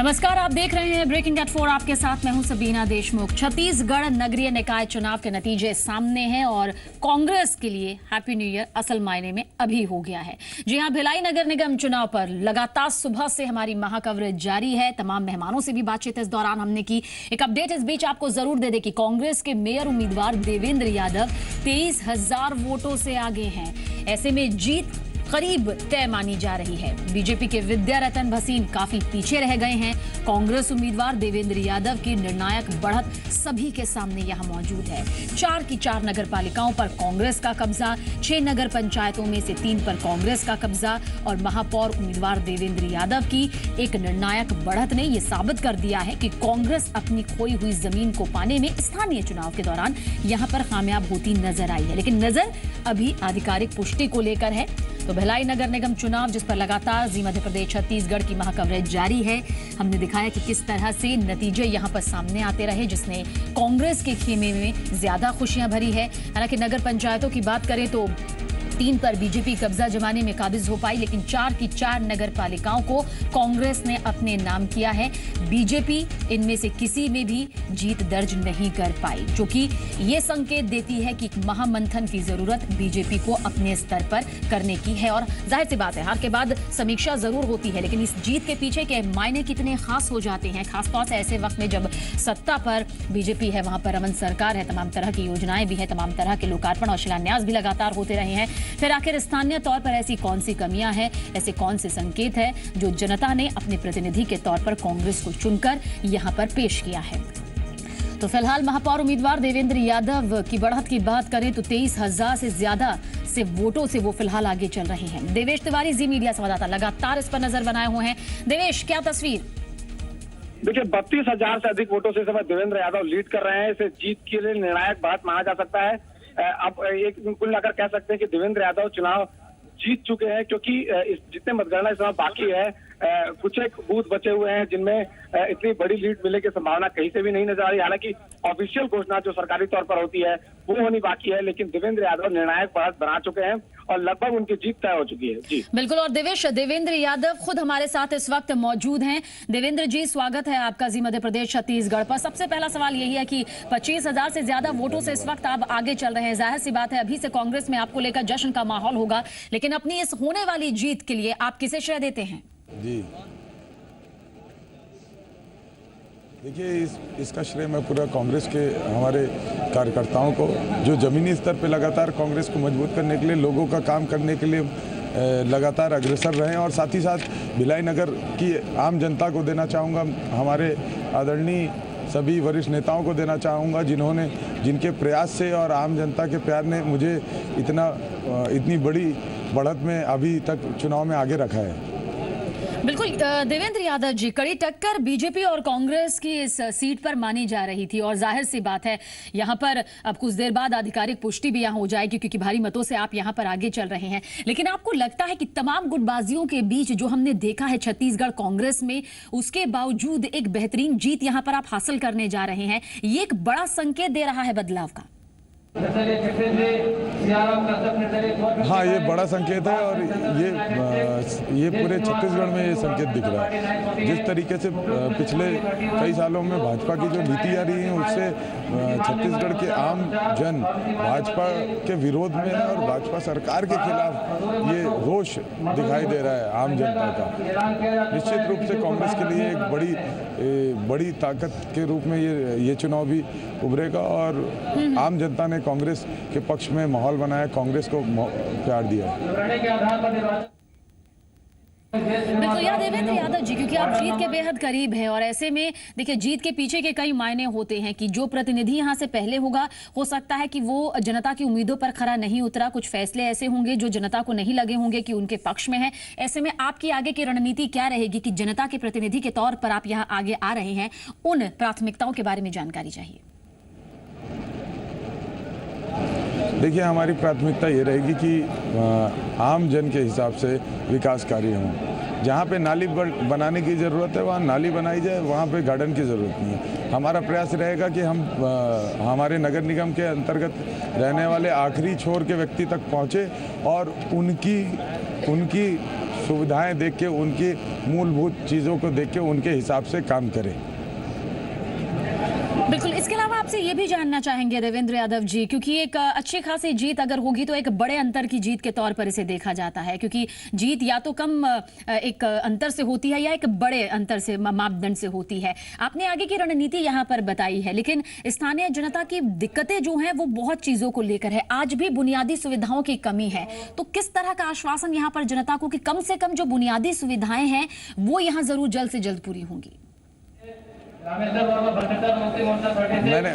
नमस्कार, आप देख रहे हैं ब्रेकिंग एट 4। आपके साथ मैं हूं सबीना देशमुख। छत्तीसगढ़ नगरीय निकाय चुनाव के नतीजे सामने हैं और कांग्रेस के लिए हैप्पी न्यू ईयर असल मायने में अभी हो गया है। जी हां, भिलाई नगर निगम चुनाव पर लगातार सुबह से हमारी महाकवरेज जारी है। तमाम मेहमानों से भी बातचीत इस दौरान हमने की। एक अपडेट इस बीच आपको जरूर दे दे कि कांग्रेस के मेयर उम्मीदवार देवेंद्र यादव 23,000 वोटों से आगे हैं। ऐसे में जीत करीब तय मानी जा रही है। बीजेपी के विद्यारतन भसीन काफी पीछे रह गए हैं। कांग्रेस उम्मीदवार देवेंद्र यादव की निर्णायक बढ़त सभी के सामने यहां मौजूद है। 4 की 4 नगर पालिकाओं पर कांग्रेस का कब्जा, 6 नगर पंचायतों में से 3 पर कांग्रेस का कब्जा और महापौर उम्मीदवार देवेंद्र यादव की एक निर्णायक बढ़त ने यह साबित कर दिया है कि कांग्रेस अपनी खोई हुई जमीन को पाने में स्थानीय चुनाव के दौरान यहां पर कामयाब होती नजर आई है। लेकिन नजर अभी आधिकारिक पुष्टि को लेकर है। तो भिलाई नगर निगम चुनाव, जिस पर लगातार जी मध्य प्रदेश छत्तीसगढ़ की महाकवरेज जारी है, हमने दिखाया कि किस तरह से नतीजे यहां पर सामने आते रहे, जिसने कांग्रेस के खेमे में ज्यादा खुशियां भरी है। हालांकि नगर पंचायतों की बात करें तो 3 पर बीजेपी कब्जा जमाने में काबिज हो पाई, लेकिन 4 की 4 नगर पालिकाओं को कांग्रेस ने अपने नाम किया है। बीजेपी इनमें से किसी में भी जीत दर्ज नहीं कर पाई, जो कि ये संकेत देती है कि महामंथन की जरूरत बीजेपी को अपने स्तर पर करने की है। और जाहिर सी बात है, हार के बाद समीक्षा जरूर होती है, लेकिन इस जीत के पीछे के मायने कितने खास हो जाते हैं, खासतौर से ऐसे वक्त में जब सत्ता पर बीजेपी है, वहां पर रमन सरकार है, तमाम तरह की योजनाएं भी है, तमाम तरह के लोकार्पण और शिलान्यास भी लगातार होते रहे हैं। फिर आखिर स्थानीय तौर पर ऐसी कौन सी कमियां हैं, ऐसे कौन से संकेत हैं जो जनता ने अपने प्रतिनिधि के तौर पर कांग्रेस को चुनकर यहां पर पेश किया है। तो फिलहाल महापौर उम्मीदवार देवेंद्र यादव की बढ़त की बात करें तो 23,000 से ज्यादा से वोटों से वो फिलहाल आगे चल रहे हैं। देवेश तिवारी, जी मीडिया संवाददाता, लगातार इस पर नजर बनाए हुए हैं। देवेश, क्या तस्वीर? देखिए, 32,000 से अधिक वोटों से समय देवेंद्र यादव लीड कर रहे हैं। इसे जीत के लिए निर्णायक बढ़त माना जा सकता है। अब एक कुल मिलाकर कह सकते हैं कि देवेंद्र यादव चुनाव जीत चुके हैं, क्योंकि जितने मतगणना इस समय बाकी है, कुछ एक बूथ बचे हुए हैं जिनमें इतनी बड़ी लीड मिलने की संभावना कहीं से भी नहीं नजर आ रही। हालांकि ऑफिशियल घोषणा जो सरकारी तौर पर होती है वो होनी बाकी है, लेकिन देवेंद्र यादव निर्णायक बढ़त बना चुके हैं और लगभग उनकी जीत तय हो चुकी है। जी बिल्कुल। और देवेश, देवेंद्र यादव खुद हमारे साथ इस वक्त मौजूद हैं। देवेंद्र जी, स्वागत है आपका जी मध्य प्रदेश छत्तीसगढ़ पर। सबसे पहला सवाल यही है कि 25,000 से ज्यादा वोटों से इस वक्त आप आगे चल रहे हैं। जाहिर सी बात है, अभी से कांग्रेस में आपको लेकर जश्न का माहौल होगा, लेकिन अपनी इस होने वाली जीत के लिए आप किसे श्रेय देते हैं? जी देखिए, इसका श्रेय मैं पूरा कांग्रेस के हमारे कार्यकर्ताओं को, जो जमीनी स्तर पे लगातार कांग्रेस को मजबूत करने के लिए, लोगों का काम करने के लिए लगातार अग्रसर रहे हैं, और साथ ही साथ भिलाई नगर की आम जनता को देना चाहूँगा, हमारे आदरणीय सभी वरिष्ठ नेताओं को देना चाहूँगा, जिनके प्रयास से और आम जनता के प्यार ने मुझे इतनी बड़ी बढ़त में अभी तक चुनाव में आगे रखा है। बिल्कुल। देवेंद्र यादव जी, कड़ी टक्कर बीजेपी और कांग्रेस की इस सीट पर मानी जा रही थी, और जाहिर सी बात है यहां पर अब कुछ देर बाद आधिकारिक पुष्टि भी यहां हो जाएगी, क्योंकि भारी मतों से आप यहां पर आगे चल रहे हैं। लेकिन आपको लगता है कि तमाम गुटबाजियों के बीच जो हमने देखा है छत्तीसगढ़ कांग्रेस में, उसके बावजूद एक बेहतरीन जीत यहां पर आप हासिल करने जा रहे हैं, ये एक बड़ा संकेत दे रहा है बदलाव का? हाँ, ये बड़ा संकेत है, और ये पूरे छत्तीसगढ़ में ये संकेत दिख रहा है। जिस तरीके से पिछले कई सालों में भाजपा की जो नीति आ रही है, उससे छत्तीसगढ़ के आम जन भाजपा के विरोध में है, और भाजपा सरकार के खिलाफ ये रोष दिखाई दे रहा है आम जनता का। निश्चित रूप से कांग्रेस के लिए एक बड़ी ताकत के रूप में ये चुनाव भी उभरेगा, और आम जनता ने कांग्रेस के पक्ष में माहौल बनाया, कांग्रेस को प्यार दिया। बिल्कुल यार देवेंद्र यादव जी, क्योंकि आप जीत के बेहद करीब हैं, और ऐसे में देखिए, जीत के पीछे के कई मायने होते हैं कि जो प्रतिनिधि यहां से पहले होगा, हो सकता है कि वो जनता की उम्मीदों पर खरा नहीं उतरा। कुछ फैसले ऐसे होंगे जो जनता को नहीं लगे होंगे कि उनके पक्ष में है। ऐसे में आपकी आगे की रणनीति क्या रहेगी कि जनता के प्रतिनिधि के तौर पर आप यहाँ आगे आ रहे हैं, उन प्राथमिकताओं के बारे में जानकारी चाहिए। देखिए, हमारी प्राथमिकता ये रहेगी कि आम जन के हिसाब से विकास कार्य हों। जहाँ पे नाली बनाने की ज़रूरत है वहाँ नाली बनाई जाए, वहाँ पे गार्डन की ज़रूरत नहीं है। हमारा प्रयास रहेगा कि हम हमारे नगर निगम के अंतर्गत रहने वाले आखिरी छोर के व्यक्ति तक पहुँचे और उनकी सुविधाएं देख के, उनकी मूलभूत चीज़ों को देख के उनके हिसाब से काम करें। बिल्कुल। इसके अलावा आपसे ये भी जानना चाहेंगे देवेंद्र यादव जी, क्योंकि एक अच्छी खासी जीत अगर होगी तो एक बड़े अंतर की जीत के तौर पर इसे देखा जाता है, क्योंकि जीत या तो कम एक अंतर से होती है या एक बड़े अंतर से, मापदंड से होती है। आपने आगे की रणनीति यहाँ पर बताई है, लेकिन स्थानीय जनता की दिक्कतें जो हैं वो बहुत चीजों को लेकर है। आज भी बुनियादी सुविधाओं की कमी है, तो किस तरह का आश्वासन यहाँ पर जनता को कि कम से कम जो बुनियादी सुविधाएं हैं वो यहाँ जरूर जल्द से जल्द पूरी होंगी?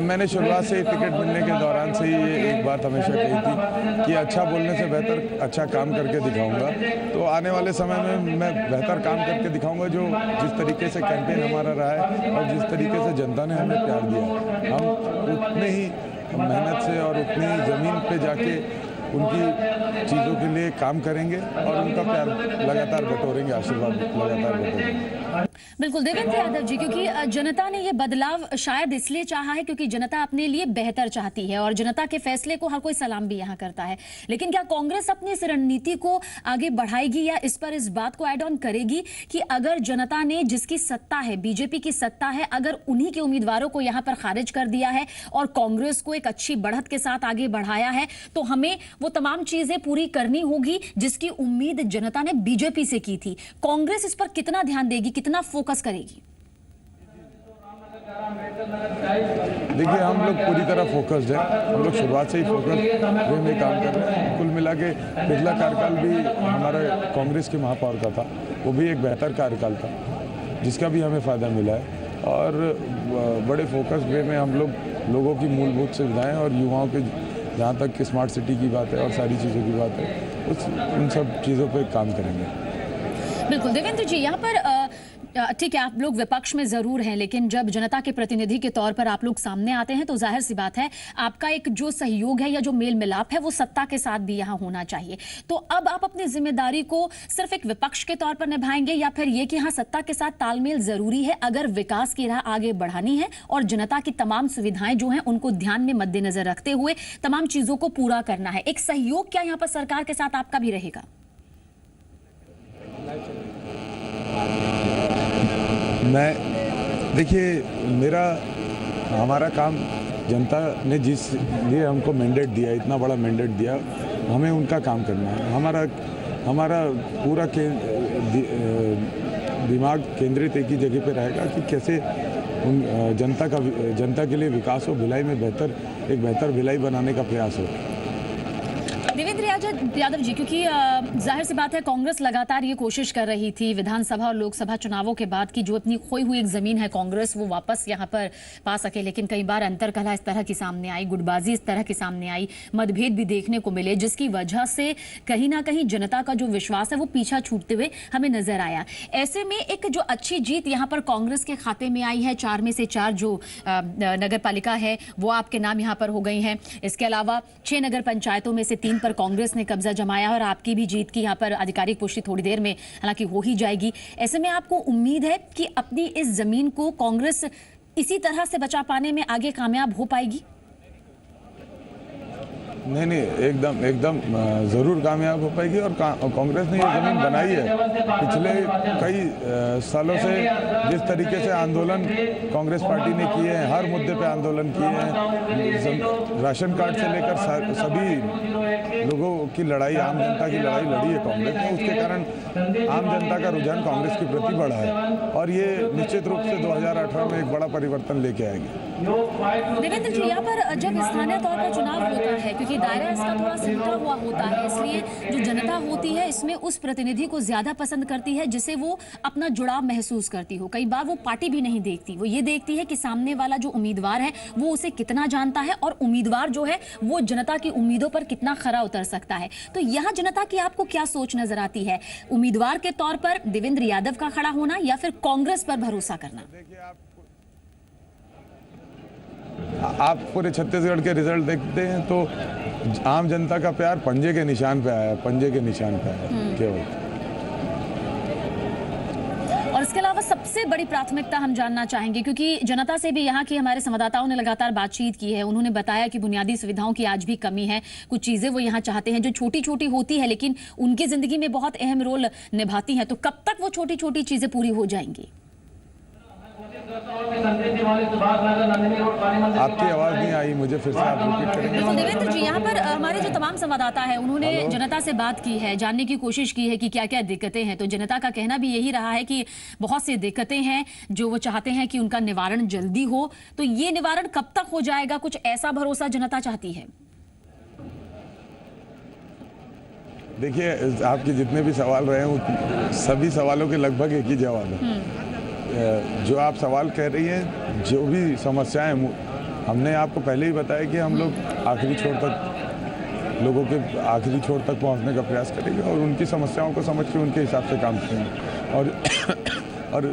मैंने शुरुआत से ही टिकट मिलने के दौरान से ही ये एक बात हमेशा कही थी कि अच्छा बोलने से बेहतर अच्छा काम करके दिखाऊंगा। तो आने वाले समय में मैं बेहतर काम करके दिखाऊंगा। जो जिस तरीके से कैंपेन हमारा रहा है और जिस तरीके से जनता ने हमें प्यार दिया, हम उतने ही मेहनत से और उतनी ही ज़मीन पे जाके उनकी चीज़ों के लिए काम करेंगे और उनका प्यार लगातार बटोरेंगे, आशीर्वाद लगातार बटोरेंगे। बिल्कुल देवेंद्र यादव जी, क्योंकि जनता ने ये बदलाव शायद इसलिए चाहा है क्योंकि जनता अपने लिए बेहतर चाहती है और जनता के फैसले को हर कोई सलाम भी यहाँ करता है। लेकिन क्या कांग्रेस अपनी इस रणनीति को आगे बढ़ाएगी या इस पर इस बात को ऐड ऑन करेगी कि अगर जनता ने जिसकी सत्ता है, बीजेपी की सत्ता है, अगर उन्हीं के उम्मीदवारों को यहाँ पर खारिज कर दिया है और कांग्रेस को एक अच्छी बढ़त के साथ आगे बढ़ाया है, तो हमें वो तमाम चीजें पूरी करनी होगी जिसकी उम्मीद जनता ने बीजेपी से की थी। कांग्रेस इस पर कितना ध्यान देगी, कितना फोकस करेगी? देखिए, हम लोग पूरी तरह फोकस्ड हैं। हम लोग शुरुआत से ही फोकस वे में काम कर रहे हैं। कुल मिला के पिछला कार्यकाल भी हमारा कांग्रेस के महापौर का था, वो भी एक बेहतर कार्यकाल था जिसका भी हमें फ़ायदा मिला है। और बड़े फोकस वे में हम लोग लोगों की मूलभूत सुविधाएं और युवाओं के, जहाँ तक स्मार्ट सिटी की बात है और सारी चीज़ों की बात है, उन सब चीज़ों पे काम करेंगे। बिल्कुल देवेंद्र जी, यहाँ पर ठीक है, आप लोग विपक्ष में जरूर हैं, लेकिन जब जनता के प्रतिनिधि के तौर पर आप लोग सामने आते हैं तो जाहिर सी बात है आपका एक जो सहयोग है या जो मेल मिलाप है वो सत्ता के साथ भी यहाँ होना चाहिए। तो अब आप अपनी जिम्मेदारी को सिर्फ एक विपक्ष के तौर पर निभाएंगे या फिर ये कि हाँ, सत्ता के साथ तालमेल जरूरी है अगर विकास की राह आगे बढ़ानी है और जनता की तमाम सुविधाएं जो हैं उनको ध्यान में मद्देनजर रखते हुए तमाम चीजों को पूरा करना है? एक सहयोग क्या यहाँ पर सरकार के साथ आपका भी रहेगा? देखिए, हमारा काम, जनता ने जिस लिए हमको मैंडेट दिया, इतना बड़ा मैंडेट दिया, हमें उनका काम करना है। हमारा पूरा दिमाग केंद्रित एक ही जगह पे रहेगा कि कैसे जनता के लिए विकास हो, भिलाई में एक बेहतर भिलाई बनाने का प्रयास हो। देवेंद्र यादव जी, क्योंकि जाहिर सी बात है कांग्रेस लगातार ये कोशिश कर रही थी विधानसभा और लोकसभा चुनावों के बाद की जो अपनी खोई हुई एक जमीन है कांग्रेस वो वापस यहाँ पर पा सके, लेकिन कई बार अंतरकलह इस तरह की सामने आई, गुटबाजी इस तरह की सामने आई, मतभेद भी देखने को मिले, जिसकी वजह से कहीं ना कहीं जनता का जो विश्वास है वो पीछा छूटते हुए हमें नजर आया। ऐसे में एक जो अच्छी जीत यहाँ पर कांग्रेस के खाते में आई है, 4 में से 4 जो नगर पालिका है वो आपके नाम यहाँ पर हो गई है। इसके अलावा 6 नगर पंचायतों में से 3 पर कांग्रेस ने कब्जा जमाया और आपकी भी जीत की यहाँ पर आधिकारिक पुष्टि थोड़ी देर में हालांकि हो ही जाएगी। ऐसे में आपको उम्मीद है कि अपनी इस जमीन को कांग्रेस इसी तरह से बचा पाने में आगे कामयाब हो पाएगी? नहीं, एकदम ज़रूर कामयाब हो पाएगी। और कांग्रेस ने ये ज़मीन बनाई है। पिछले कई सालों से जिस तरीके से आंदोलन कांग्रेस पार्टी ने किए हैं, हर मुद्दे पे आंदोलन किए हैं, राशन कार्ड से लेकर सभी लोगों की लड़ाई, आम जनता की लड़ाई लड़ी है कांग्रेस ने। उसके कारण आम जनता का रुझान कांग्रेस के प्रति बढ़ा है और ये निश्चित रूप से 2018 में एक बड़ा परिवर्तन लेके आएगी। देवेंद्र जी, यहाँ पर जब स्थानीय तौर पर चुनाव होता है, क्योंकि दायरा इसका थोड़ा सिमटा हुआ होता है, इसलिए जो जनता होती है इसमें उस प्रतिनिधि को ज्यादा पसंद करती है जिसे वो अपना जुड़ाव महसूस करती हो। कई बार वो पार्टी भी नहीं देखती, वो ये देखती है कि सामने वाला जो उम्मीदवार है वो उसे कितना जानता है और उम्मीदवार जो है वो जनता की उम्मीदों पर कितना खरा उतर सकता है। तो यहाँ जनता की आपको क्या सोच नजर आती है, उम्मीदवार के तौर पर देवेंद्र यादव का खड़ा होना या फिर कांग्रेस पर भरोसा करना? आप पूरे छत्तीसगढ़ के रिजल्ट देखते हैं तो आम जनता का प्यार पंजे के निशान पे आया, पंजे के निशान पे आया केवल। और इसके अलावा सबसे बड़ी प्राथमिकता हम जानना चाहेंगे, क्योंकि जनता से भी यहाँ की हमारे संवाददाताओं ने लगातार बातचीत की है। उन्होंने बताया कि बुनियादी सुविधाओं की आज भी कमी है, कुछ चीजें वो यहाँ चाहते हैं जो छोटी छोटी होती है लेकिन उनकी जिंदगी में बहुत अहम रोल निभाती हैं। तो कब तक वो छोटी छोटी चीजें पूरी हो जाएंगी? आपकी आवाज नहीं आई मुझे, फिर से आप रिपीट करेंगे? बिल्कुल देवेंद्र जी, यहाँ पर हमारे जो तमाम संवाददाता है उन्होंने जनता से बात की है, जानने की कोशिश की है कि क्या क्या दिक्कतें हैं। तो जनता का कहना भी यही रहा है कि बहुत सी दिक्कतें हैं जो वो चाहते हैं कि उनका निवारण जल्दी हो। तो ये निवारण कब तक हो जाएगा, कुछ ऐसा भरोसा जनता चाहती है? देखिए, आपके जितने भी सवाल रहे हैं सभी सवालों के लगभग एक ही जवाब है। जो आप सवाल कह रही हैं, जो भी समस्याएं, हमने आपको पहले ही बताया कि हम लोग आखिरी छोर तक, लोगों के आखिरी छोर तक पहुंचने का प्रयास करेंगे और उनकी समस्याओं को समझ के उनके हिसाब से काम करेंगे। और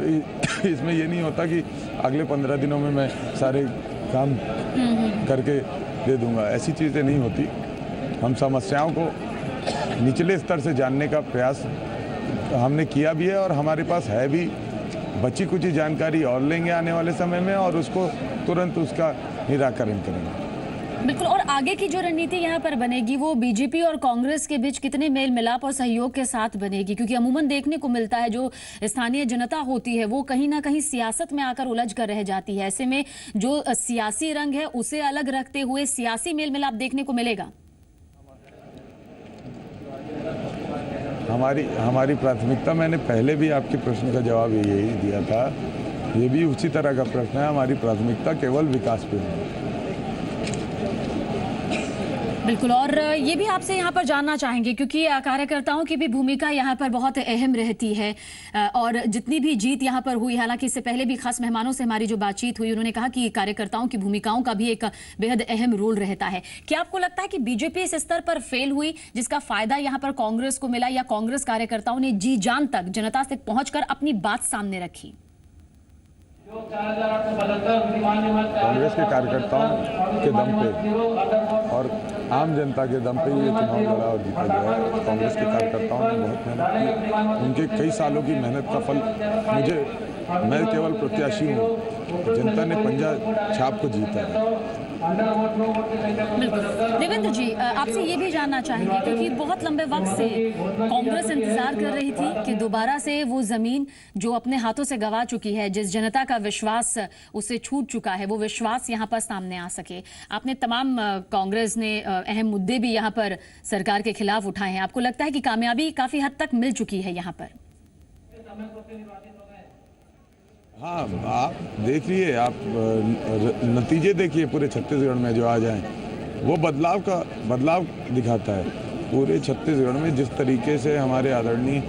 इसमें ये नहीं होता कि अगले 15 दिनों में मैं सारे काम करके दे दूंगा, ऐसी चीज़ें नहीं होती। हम समस्याओं को निचले स्तर से जानने का प्रयास हमने किया भी है और हमारे पास है भी। बची कुछ जानकारी और लेंगे आने वाले समय में और उसको तुरंत उसका निराकरण करेंगे। बिल्कुल। और आगे की जो रणनीति यहाँ पर बनेगी वो बीजेपी और कांग्रेस के बीच कितने मेल मिलाप और सहयोग के साथ बनेगी? क्योंकि अमूमन देखने को मिलता है जो स्थानीय जनता होती है वो कहीं ना कहीं सियासत में आकर उलझ कर रह जाती है। ऐसे में जो सियासी रंग है उसे अलग रखते हुए सियासी मेल मिलाप देखने को मिलेगा। हमारी प्राथमिकता, मैंने पहले भी आपके प्रश्न का जवाब यही दिया था, ये भी उसी तरह का प्रश्न है। हमारी प्राथमिकता केवल विकास पे है। बिल्कुल। और ये भी आपसे यहाँ पर जानना चाहेंगे क्योंकि कार्यकर्ताओं की भी भूमिका यहाँ पर बहुत अहम रहती है और जितनी भी जीत यहाँ पर हुई, हालांकि इससे पहले भी खास मेहमानों से हमारी जो बातचीत हुई उन्होंने कहा कि कार्यकर्ताओं की भूमिकाओं का भी एक बेहद अहम रोल रहता है। क्या आपको लगता है कि बीजेपी इस स्तर पर फेल हुई जिसका फायदा यहाँ पर कांग्रेस को मिला, या कांग्रेस कार्यकर्ताओं ने जी जान तक जनता से पहुंचकर अपनी बात सामने रखी? कांग्रेस के कार्यकर्ताओं के दम पे और आम जनता के दम पे ये चुनाव लड़ा और जीता गया है। कांग्रेस के कार्यकर्ताओं ने बहुत मेहनत की, उनके कई सालों की मेहनत का फल मैं केवल प्रत्याशी हूँ, जनता ने पंजा छाप को जीता है। बिल्कुल। देवेंद्र जी, आपसे ये भी जानना चाहेंगे क्योंकि बहुत लंबे वक्त से कांग्रेस इंतजार कर रही थी कि दोबारा से वो जमीन जो अपने हाथों से गंवा चुकी है, जिस जनता का विश्वास उससे छूट चुका है, वो विश्वास यहाँ पर सामने आ सके। आपने तमाम कांग्रेस ने अहम मुद्दे भी यहाँ पर सरकार के खिलाफ उठाए हैं। आपको लगता है कि कामयाबी काफी हद तक मिल चुकी है यहाँ पर? हाँ, आप देखिए, आप नतीजे देखिए पूरे छत्तीसगढ़ में जो आ जाएं, वो बदलाव दिखाता है। पूरे छत्तीसगढ़ में जिस तरीके से हमारे आदरणीय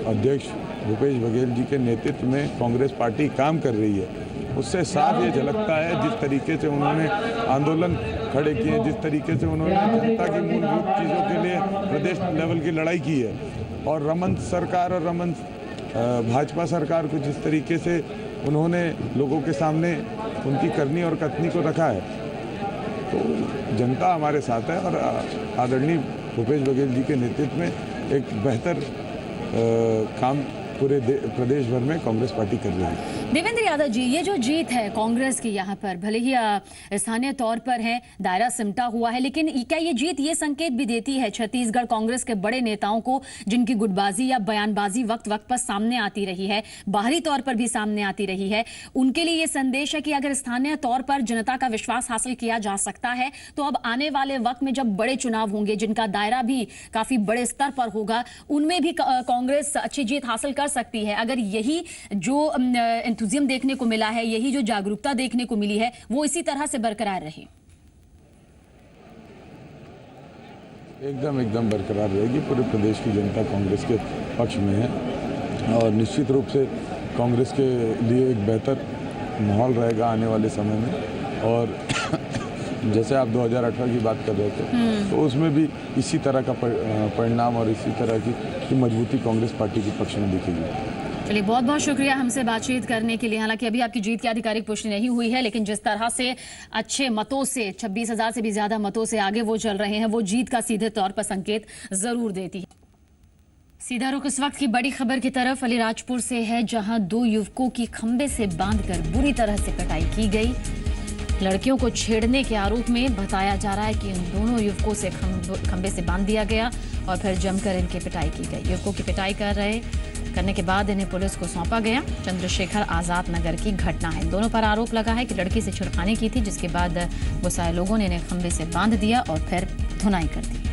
अध्यक्ष भूपेश बघेल जी के नेतृत्व में कांग्रेस पार्टी काम कर रही है, उससे साफ ये झलकता है। जिस तरीके से उन्होंने आंदोलन खड़े किए, जिस तरीके से उन्होंने जनता की मूलभूत चीज़ों के लिए प्रदेश लेवल की लड़ाई की है, और रमन सरकार और रमन भाजपा सरकार को जिस तरीके से उन्होंने लोगों के सामने उनकी करनी और कथनी को रखा है, तो जनता हमारे साथ है और आदरणीय भूपेश बघेल जी के नेतृत्व में एक बेहतर काम पूरे प्रदेश भर में कांग्रेस पार्टी कर रही है। देवेंद्र यादव जी, ये जो जीत है कांग्रेस की यहाँ पर, भले ही स्थानीय तौर पर है, दायरा सिमटा हुआ है, लेकिन क्या ये जीत ये संकेत भी देती है छत्तीसगढ़ कांग्रेस के बड़े नेताओं को, जिनकी गुटबाजी या बयानबाजी वक्त वक्त पर सामने आती रही है, बाहरी तौर पर भी सामने आती रही है, उनके लिए ये संदेश है कि अगर स्थानीय तौर पर जनता का विश्वास हासिल किया जा सकता है तो अब आने वाले वक्त में जब बड़े चुनाव होंगे जिनका दायरा भी काफी बड़े स्तर पर होगा, उनमें भी कांग्रेस अच्छी जीत हासिल कर सकती है। अगर यही जो एंथुजियम देखने को मिला है, यही जो जागरूकता देखने को मिली है, वो इसी तरह से बरकरार रहे। एकदम बरकरार रहेगी। पूरे प्रदेश की जनता कांग्रेस के पक्ष में है और निश्चित रूप से कांग्रेस के लिए एक बेहतर माहौल रहेगा आने वाले समय में। और जैसे आप 2018 की बात कर रहे थे, तो उसमें भी इसी तरह का परिणाम और इसी तरह की मजबूती कांग्रेस पार्टी के पक्ष में दिखेगी। चलिए, बहुत बहुत शुक्रिया हमसे बातचीत करने के लिए। हालांकि अभी आपकी जीत की आधिकारिक पुष्टि नहीं हुई है, लेकिन जिस तरह से अच्छे मतों से 26,000 से भी ज्यादा मतों से आगे वो चल रहे हैं, वो जीत का सीधे तौर पर संकेत जरूर देती है। सीधा रुख इस वक्त की बड़ी खबर की तरफ अलीराजपुर से है, जहां 2 युवकों की खंबे से बांधकर बुरी तरह से पिटाई की गई। लड़कियों को छेड़ने के आरोप में बताया जा रहा है कि इन दोनों युवकों से खंबे से बांध दिया गया और फिर जमकर इनकी पिटाई की गई। युवकों की पिटाई करने के बाद इन्हें पुलिस को सौंपा गया। चंद्रशेखर आजाद नगर की घटना है। दोनों पर आरोप लगा है कि लड़की से छेड़खानी की थी, जिसके बाद गुस्साए लोगों ने इन्हें खंबे से बांध दिया और फिर धुनाई कर दी।